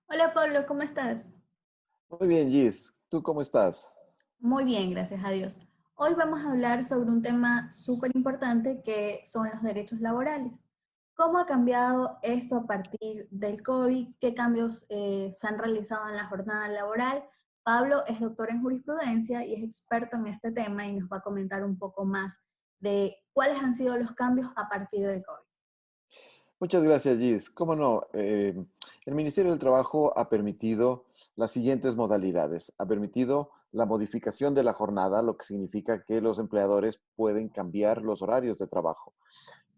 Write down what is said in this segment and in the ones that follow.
Hola Pablo, ¿cómo estás? Muy bien, Gis. ¿Tú cómo estás? Muy bien, gracias a Dios. Hoy vamos a hablar sobre un tema súper importante que son los derechos laborales. ¿Cómo ha cambiado esto a partir del COVID? ¿Qué cambios se han realizado en la jornada laboral? Pablo es doctor en jurisprudencia y es experto en este tema y nos va a comentar un poco más de cuáles han sido los cambios a partir del COVID. Muchas gracias, Gis. Cómo no, el Ministerio del Trabajo ha permitido las siguientes modalidades. Ha permitido la modificación de la jornada, lo que significa que los empleadores pueden cambiar los horarios de trabajo.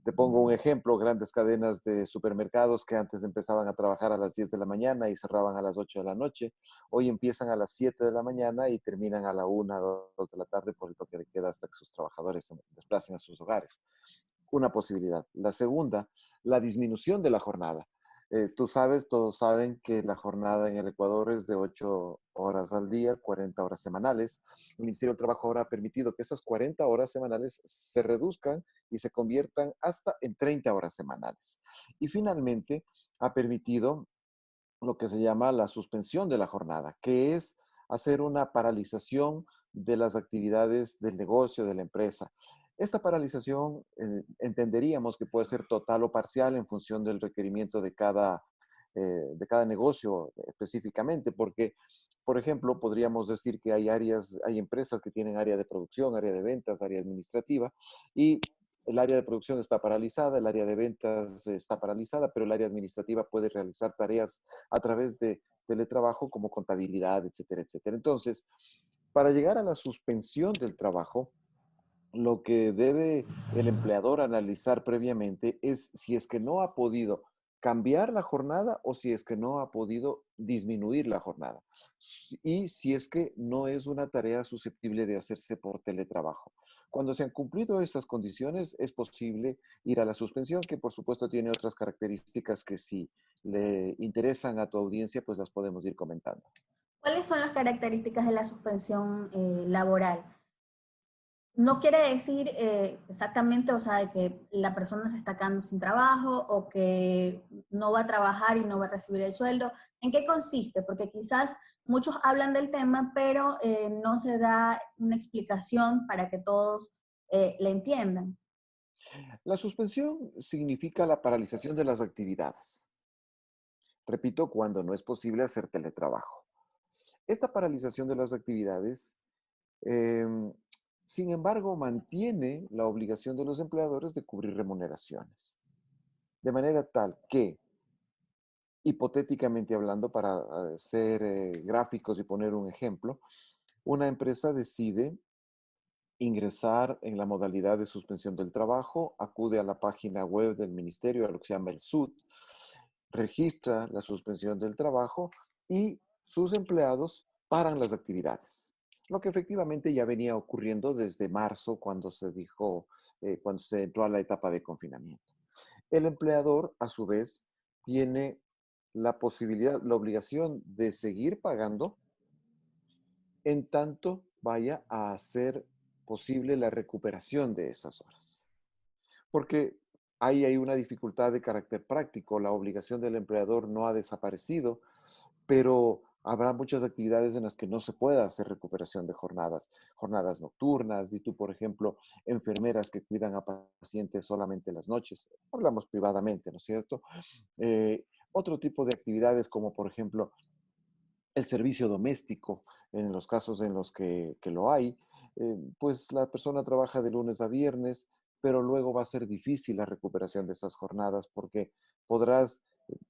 Te pongo un ejemplo, grandes cadenas de supermercados que antes empezaban a trabajar a las 10 de la mañana y cerraban a las 8 de la noche, hoy empiezan a las 7 de la mañana y terminan a la 1, 2 de la tarde por el toque de queda hasta que sus trabajadores se desplacen a sus hogares. Una posibilidad. La segunda, la disminución de la jornada. Tú sabes, todos saben que la jornada en el Ecuador es de 8 horas al día, 40 horas semanales. El Ministerio del Trabajo ahora ha permitido que esas 40 horas semanales se reduzcan y se conviertan hasta en 30 horas semanales. Y finalmente, ha permitido lo que se llama la suspensión de la jornada, que es hacer una paralización de las actividades del negocio, de la empresa. Esta paralización entenderíamos que puede ser total o parcial en función del requerimiento de cada negocio específicamente, porque, por ejemplo, podríamos decir que hay áreas, hay empresas que tienen área de producción, área de ventas, área administrativa, y el área de producción está paralizada, el área de ventas está paralizada, pero el área administrativa puede realizar tareas a través de teletrabajo como contabilidad, etcétera, etcétera. Entonces, para llegar a la suspensión del trabajo, lo que debe el empleador analizar previamente es si es que no ha podido cambiar la jornada o si es que no ha podido disminuir la jornada. Y si es que no es una tarea susceptible de hacerse por teletrabajo. Cuando se han cumplido esas condiciones, es posible ir a la suspensión, que por supuesto tiene otras características que si le interesan a tu audiencia, pues las podemos ir comentando. ¿Cuáles son las características de la suspensión laboral? No quiere decir exactamente, o sea, de que la persona se está quedando sin trabajo o que no va a trabajar y no va a recibir el sueldo. ¿En qué consiste? Porque quizás muchos hablan del tema, pero no se da una explicación para que todos le entiendan. La suspensión significa la paralización de las actividades. Repito, cuando no es posible hacer teletrabajo. Esta paralización de las actividades, eh, sin embargo, mantiene la obligación de los empleadores de cubrir remuneraciones. De manera tal que, hipotéticamente hablando, para hacer gráficos y poner un ejemplo, una empresa decide ingresar en la modalidad de suspensión del trabajo, acude a la página web del ministerio, a lo que se llama el SUT, registra la suspensión del trabajo y sus empleados paran las actividades. Lo que efectivamente ya venía ocurriendo desde marzo cuando se dijo, cuando se entró a la etapa de confinamiento. El empleador, a su vez, tiene la posibilidad, la obligación de seguir pagando en tanto vaya a hacer posible la recuperación de esas horas. Porque ahí hay una dificultad de carácter práctico, la obligación del empleador no ha desaparecido, pero habrá muchas actividades en las que no se pueda hacer recuperación de jornadas, jornadas nocturnas, y tú, por ejemplo, enfermeras que cuidan a pacientes solamente las noches, hablamos privadamente, ¿no es cierto? Otro tipo de actividades como, por ejemplo, el servicio doméstico, en los casos en los que lo hay, pues la persona trabaja de lunes a viernes, pero luego va a ser difícil la recuperación de esas jornadas porque podrás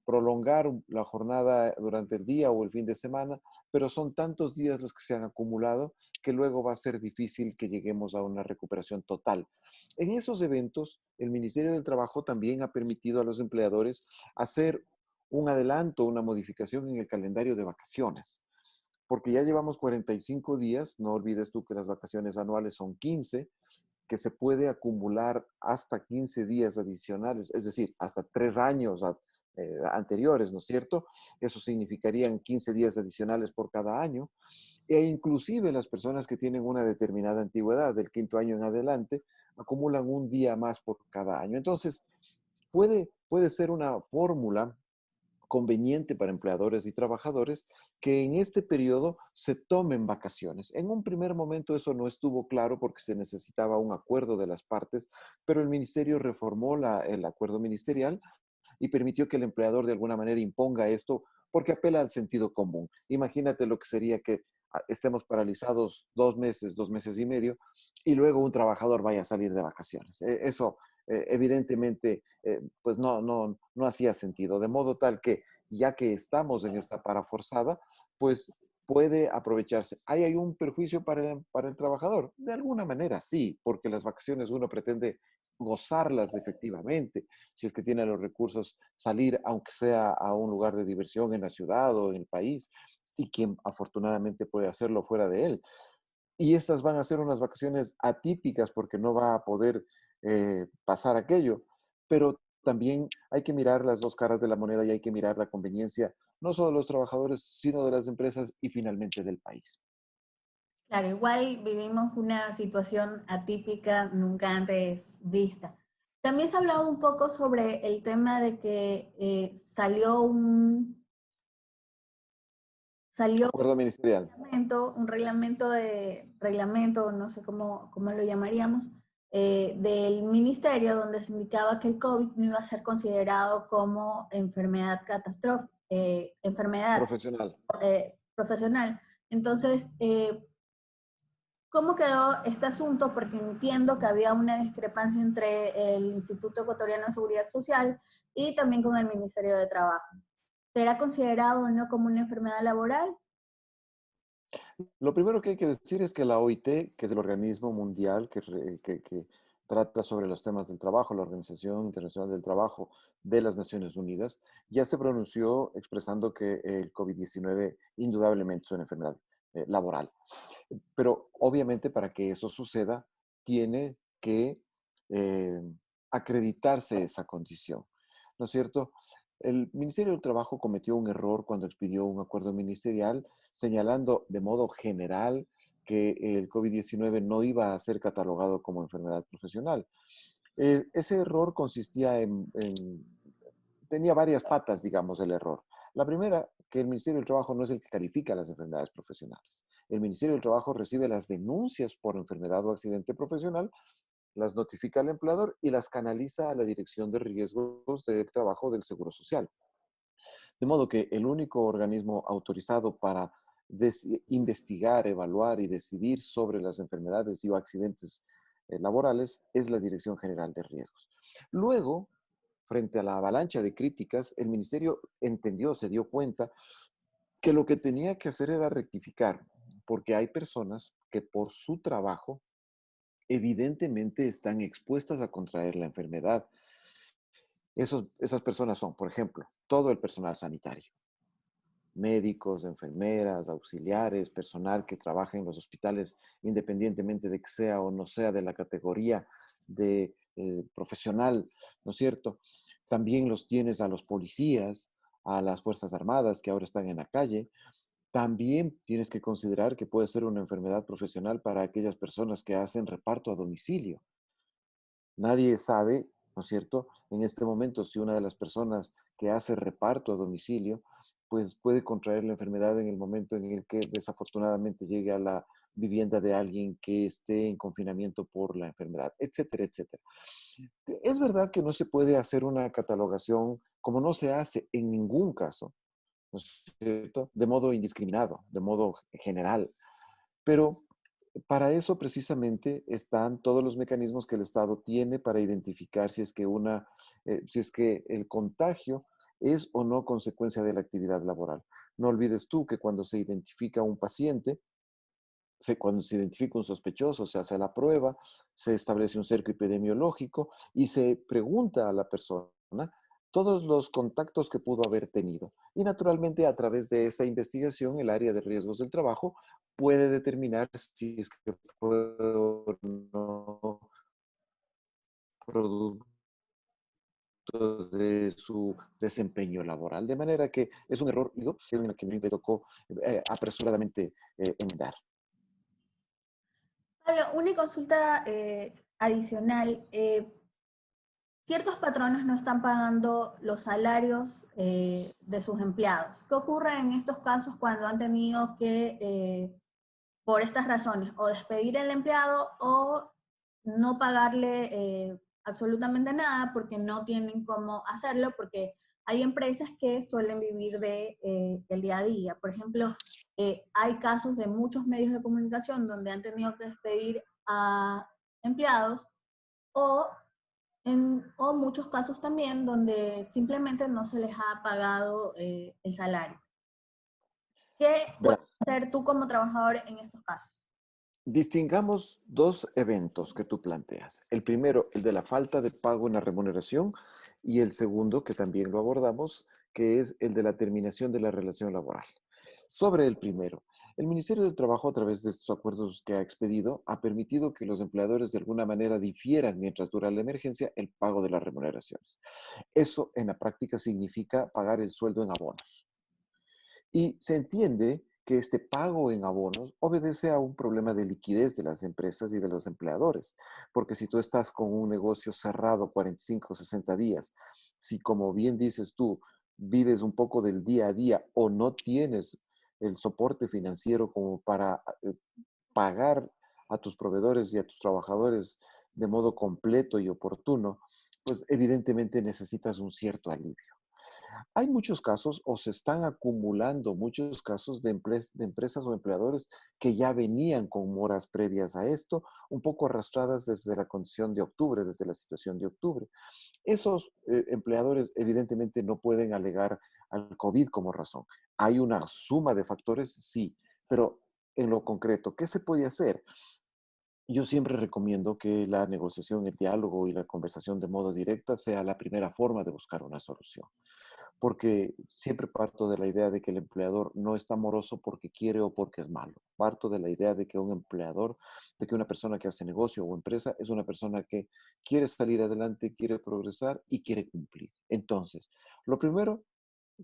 prolongar la jornada durante el día o el fin de semana, pero son tantos días los que se han acumulado que luego va a ser difícil que lleguemos a una recuperación total. En esos eventos, el Ministerio del Trabajo también ha permitido a los empleadores hacer un adelanto, una modificación en el calendario de vacaciones, porque ya llevamos 45 días, no olvides tú que las vacaciones anuales son 15, que se puede acumular hasta 15 días adicionales, es decir, hasta 3 años anteriores, ¿no es cierto? Eso significarían 15 días adicionales por cada año, e inclusive las personas que tienen una determinada antigüedad, del quinto año en adelante, acumulan un día más por cada año. Entonces, puede ser una fórmula conveniente para empleadores y trabajadores que en este periodo se tomen vacaciones. En un primer momento eso no estuvo claro porque se necesitaba un acuerdo de las partes, pero el ministerio reformó el acuerdo ministerial y permitió que el empleador de alguna manera imponga esto porque apela al sentido común. Imagínate lo que sería que estemos paralizados 2 meses, 2 meses y medio, y luego un trabajador vaya a salir de vacaciones. Eso evidentemente pues no hacía sentido, de modo tal que ya que estamos en esta para forzada, pues puede aprovecharse. ¿Hay un perjuicio para el trabajador? De alguna manera sí, porque las vacaciones uno pretende gozarlas efectivamente, si es que tiene los recursos, salir aunque sea a un lugar de diversión en la ciudad o en el país, y quien afortunadamente puede hacerlo fuera de él. Y estas van a ser unas vacaciones atípicas porque no va a poder pasar aquello, pero también hay que mirar las dos caras de la moneda y hay que mirar la conveniencia, no solo de los trabajadores, sino de las empresas y finalmente del país. Claro, igual vivimos una situación atípica nunca antes vista. También se ha hablado un poco sobre el tema de que salió Acuerdo ministerial. reglamento, no sé cómo lo llamaríamos, del ministerio donde se indicaba que el COVID no iba a ser considerado como enfermedad catastrófica, enfermedad Profesional. profesional. Entonces, ¿cómo quedó este asunto? Porque entiendo que había una discrepancia entre el Instituto Ecuatoriano de Seguridad Social y también con el Ministerio de Trabajo. ¿Será considerado o no como una enfermedad laboral? Lo primero que hay que decir es que la OIT, que es el organismo mundial que trata sobre los temas del trabajo, la Organización Internacional del Trabajo de las Naciones Unidas, ya se pronunció expresando que el COVID-19 indudablemente es una enfermedad laboral. Pero obviamente para que eso suceda, tiene que eh, acreditarse esa condición, ¿no es cierto? El Ministerio del Trabajo cometió un error cuando expidió un acuerdo ministerial señalando de modo general que el COVID-19 no iba a ser catalogado como enfermedad profesional. Ese error consistía tenía varias patas, digamos, el error. La primera, que el Ministerio del Trabajo no es el que califica las enfermedades profesionales. El Ministerio del Trabajo recibe las denuncias por enfermedad o accidente profesional, las notifica al empleador y las canaliza a la Dirección de Riesgos de Trabajo del Seguro Social. De modo que el único organismo autorizado para investigar, evaluar y decidir sobre las enfermedades y o accidentes laborales es la Dirección General de Riesgos. Luego, frente a la avalancha de críticas, el ministerio entendió, se dio cuenta que lo que tenía que hacer era rectificar, porque hay personas que por su trabajo evidentemente están expuestas a contraer la enfermedad. Esas personas son, por ejemplo, todo el personal sanitario, médicos, enfermeras, auxiliares, personal que trabaja en los hospitales, independientemente de que sea o no sea de la categoría de profesional, ¿no es cierto? También los tienes a los policías, a las Fuerzas Armadas que ahora están en la calle. También tienes que considerar que puede ser una enfermedad profesional para aquellas personas que hacen reparto a domicilio. Nadie sabe, ¿no es cierto?, en este momento si una de las personas que hace reparto a domicilio, pues puede contraer la enfermedad en el momento en el que desafortunadamente llegue a la vivienda de alguien que esté en confinamiento por la enfermedad, etcétera, etcétera. Es verdad que no se puede hacer una catalogación como no se hace en ningún caso, ¿no es cierto?, de modo indiscriminado, de modo general, pero para eso precisamente están todos los mecanismos que el Estado tiene para identificar si es que el contagio es o no consecuencia de la actividad laboral. No olvides tú que cuando se identifica un paciente, cuando se identifica un sospechoso, se hace la prueba, se establece un cerco epidemiológico y se pregunta a la persona todos los contactos que pudo haber tenido. Y naturalmente a través de esta investigación, el área de riesgos del trabajo puede determinar si es que fue o no producto de su desempeño laboral. De manera que es un error digo, en el que me tocó apresuradamente enmendar. Pablo, una consulta adicional. ciertos patrones no están pagando los salarios de sus empleados. ¿Qué ocurre en estos casos cuando han tenido que, por estas razones, o despedir al empleado o no pagarle absolutamente nada porque no tienen cómo hacerlo? Porque hay empresas que suelen vivir de el día a día. Por ejemplo, hay casos de muchos medios de comunicación donde han tenido que despedir a empleados o o muchos casos también donde simplemente no se les ha pagado el salario. ¿Qué puedes Verás, hacer tú como trabajador en estos casos? distingamos dos eventos que tú planteas. El primero, el de la falta de pago en la remuneración, y el segundo, que también lo abordamos, que es el de la terminación de la relación laboral. Sobre el primero, el Ministerio del Trabajo, a través de estos acuerdos que ha expedido, ha permitido que los empleadores de alguna manera difieran, mientras dura la emergencia, el pago de las remuneraciones. Eso en la práctica significa pagar el sueldo en abonos. Y se entiende que este pago en abonos obedece a un problema de liquidez de las empresas y de los empleadores, porque si tú estás con un negocio cerrado 45 o 60 días, si como bien dices tú, vives un poco del día a día o no tienes el soporte financiero como para pagar a tus proveedores y a tus trabajadores de modo completo y oportuno, pues evidentemente necesitas un cierto alivio. Hay muchos casos o se están acumulando muchos casos de empresas o empleadores que ya venían con moras previas a esto, un poco arrastradas desde la condición de octubre, desde la situación de octubre. Esos empleadores evidentemente no pueden alegar al COVID como razón. Hay una suma de factores, sí, pero en lo concreto, ¿qué se puede hacer? Yo siempre recomiendo que la negociación, el diálogo y la conversación de modo directa sea la primera forma de buscar una solución, porque siempre parto de la idea de que el empleador no está moroso porque quiere o porque es malo. Parto de la idea de que un empleador, de que una persona que hace negocio o empresa es una persona que quiere salir adelante, quiere progresar y quiere cumplir. Entonces, lo primero,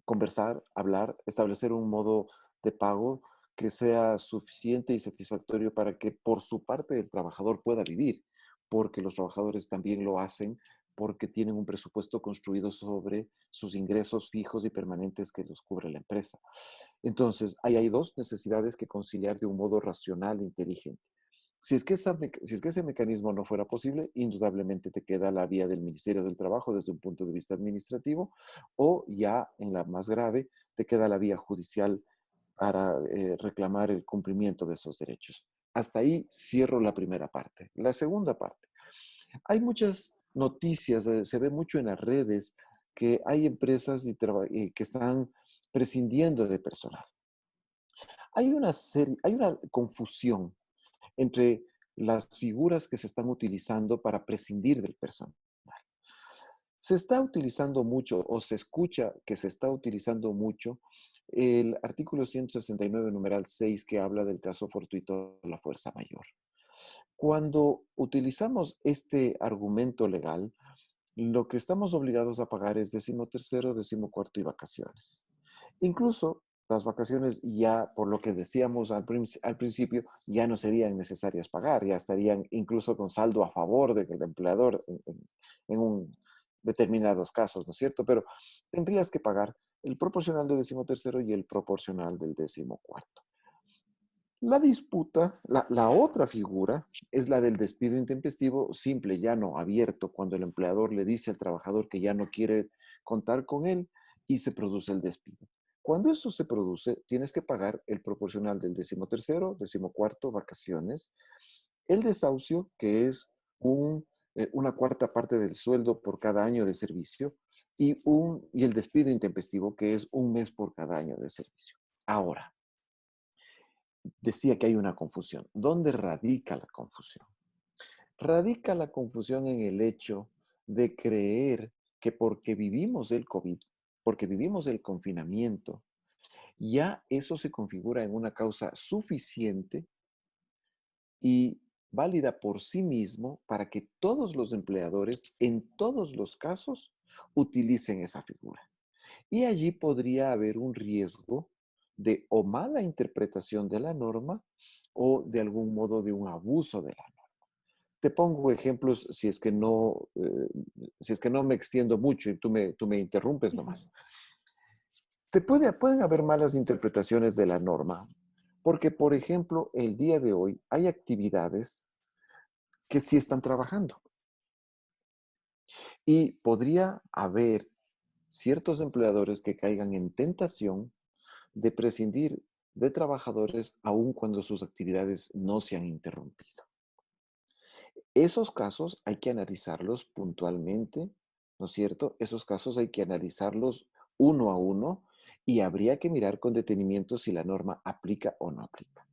conversar, hablar, establecer un modo de pago que sea suficiente y satisfactorio para que por su parte el trabajador pueda vivir, porque los trabajadores también lo hacen porque tienen un presupuesto construido sobre sus ingresos fijos y permanentes que los cubre la empresa. Entonces, ahí hay dos necesidades que conciliar de un modo racional e inteligente. Si es que ese mecanismo no fuera posible, indudablemente te queda la vía del Ministerio del Trabajo desde un punto de vista administrativo, o ya en la más grave, te queda la vía judicial para reclamar el cumplimiento de esos derechos. Hasta ahí cierro la primera parte. La segunda parte. Hay muchas noticias, se ve mucho en las redes que hay empresas que están prescindiendo de personal. Hay una confusión entre las figuras que se están utilizando para prescindir del personal. Se está utilizando mucho o se escucha que se está utilizando mucho el artículo 169, numeral 6, que habla del caso fortuito de la fuerza mayor. Cuando utilizamos este argumento legal, lo que estamos obligados a pagar es 13º, 14º y vacaciones. Incluso las vacaciones ya, por lo que decíamos al principio, ya no serían necesarias pagar, ya estarían incluso con saldo a favor del empleador en un determinados casos, ¿no es cierto? Pero tendrías que pagar el proporcional del 13º y el proporcional del 14º. La disputa, la otra figura, es la del despido intempestivo, simple, llano, abierto, cuando el empleador le dice al trabajador que ya no quiere contar con él y se produce el despido. Cuando eso se produce, tienes que pagar el proporcional del 13º, 14º, vacaciones, el desahucio, que es una cuarta parte del sueldo por cada año de servicio, y el despido intempestivo, que es un mes por cada año de servicio. Ahora, decía que hay una confusión. ¿Dónde radica la confusión? Radica la confusión en el hecho de creer que porque vivimos el COVID, porque vivimos el confinamiento, ya eso se configura en una causa suficiente y válida por sí mismo para que todos los empleadores, en todos los casos, utilicen esa figura. Y allí podría haber un riesgo de o mala interpretación de la norma o de algún modo de un abuso de la norma. Te pongo ejemplos si es que no me extiendo mucho y tú me interrumpes Sí, sí. nomás. Pueden haber malas interpretaciones de la norma, porque, por ejemplo, el día de hoy hay actividades que sí están trabajando y podría haber ciertos empleadores que caigan en tentación de prescindir de trabajadores aun cuando sus actividades no se han interrumpido. Esos casos hay que analizarlos puntualmente, ¿no es cierto? Esos casos hay que analizarlos uno a uno y habría que mirar con detenimiento si la norma aplica o no aplica.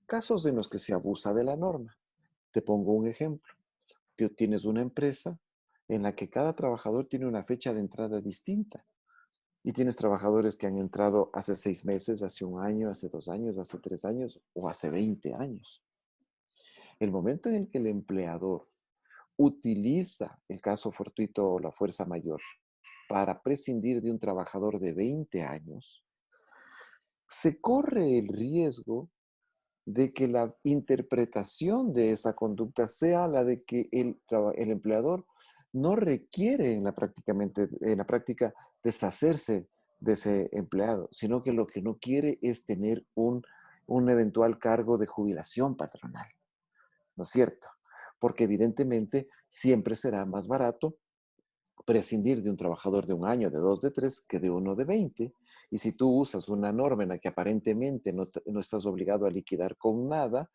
Casos en los que se abusa de la norma. Te pongo un ejemplo. Tú tienes una empresa en la que cada trabajador tiene una fecha de entrada distinta y tienes trabajadores que han entrado hace 6 meses, hace un año, hace 2 años, hace 3 años o hace 20 años. El momento en el que el empleador utiliza el caso fortuito o la fuerza mayor para prescindir de un trabajador de 20 años, se corre el riesgo de que la interpretación de esa conducta sea la de que el empleador no requiere en la práctica deshacerse de ese empleado, sino que lo que no quiere es tener un eventual cargo de jubilación patronal, ¿no es cierto? Porque evidentemente siempre será más barato prescindir de un trabajador de un año, de dos, de tres, que de uno de 20. Y si tú usas una norma en la que aparentemente no estás obligado a liquidar con nada,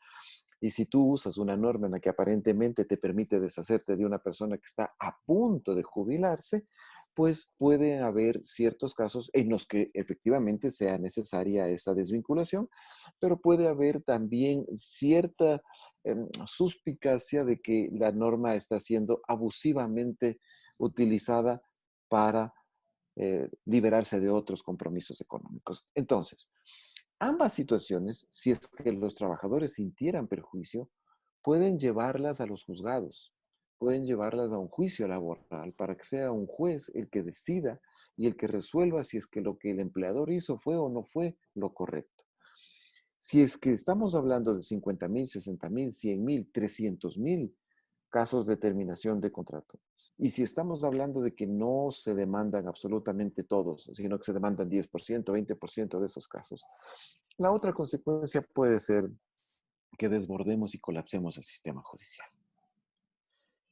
y si tú usas una norma en la que aparentemente te permite deshacerte de una persona que está a punto de jubilarse, pues pueden haber ciertos casos en los que efectivamente sea necesaria esa desvinculación, pero puede haber también cierta suspicacia de que la norma está siendo abusivamente utilizada para liberarse de otros compromisos económicos. Entonces, ambas situaciones, si es que los trabajadores sintieran perjuicio, pueden llevarlas a los juzgados, pueden llevarlas a un juicio laboral para que sea un juez el que decida y el que resuelva si es que lo que el empleador hizo fue o no fue lo correcto. Si es que estamos hablando de 50,000, 60,000, 100,000, 300,000 casos de terminación de contrato, y si estamos hablando de que no se demandan absolutamente todos, sino que se demandan 10%, 20% de esos casos, la otra consecuencia puede ser que desbordemos y colapsemos el sistema judicial.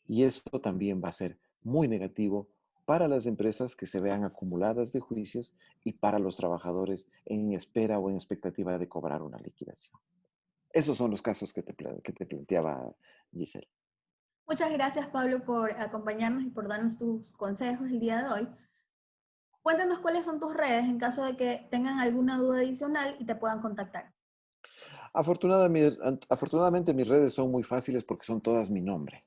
Y esto también va a ser muy negativo para las empresas que se vean acumuladas de juicios y para los trabajadores en espera o en expectativa de cobrar una liquidación. Esos son los casos que te planteaba Giselle. Muchas gracias, Pablo, por acompañarnos y por darnos tus consejos el día de hoy. Cuéntanos cuáles son tus redes en caso de que tengan alguna duda adicional y te puedan contactar. Afortunadamente mis redes son muy fáciles porque son todas mi nombre.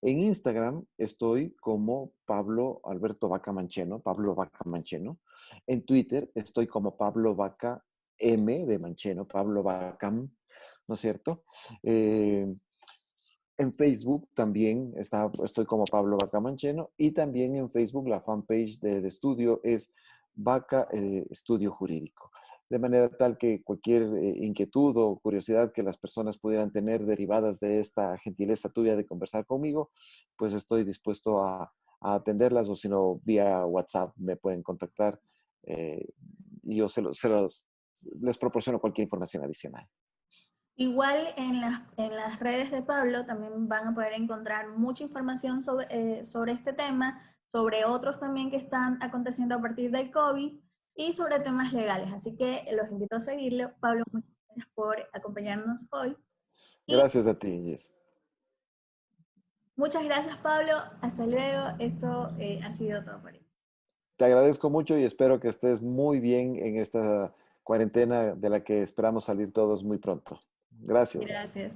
En Instagram estoy como Pablo Alberto Vaca Mancheno, Pablo Vaca Mancheno. En Twitter estoy como Pablo Vaca M de Mancheno, Pablo Vacam, ¿no es cierto? Eh, en Facebook también estoy como Pablo Vaca Mancheno y también en Facebook la fanpage del estudio es Vaca Estudio Jurídico. De manera tal que cualquier inquietud o curiosidad que las personas pudieran tener derivadas de esta gentileza tuya de conversar conmigo, pues estoy dispuesto a atenderlas o si no, vía WhatsApp me pueden contactar y yo les proporciono cualquier información adicional. Igual en las redes de Pablo también van a poder encontrar mucha información sobre este tema, sobre otros también que están aconteciendo a partir del COVID y sobre temas legales. Así que los invito a seguirlo. Pablo, muchas gracias por acompañarnos hoy. Y Gracias a ti, Jess. muchas gracias, Pablo. Hasta luego. Esto ha sido todo por hoy. Te agradezco mucho y espero que estés muy bien en esta cuarentena de la que esperamos salir todos muy pronto. Gracias. Gracias.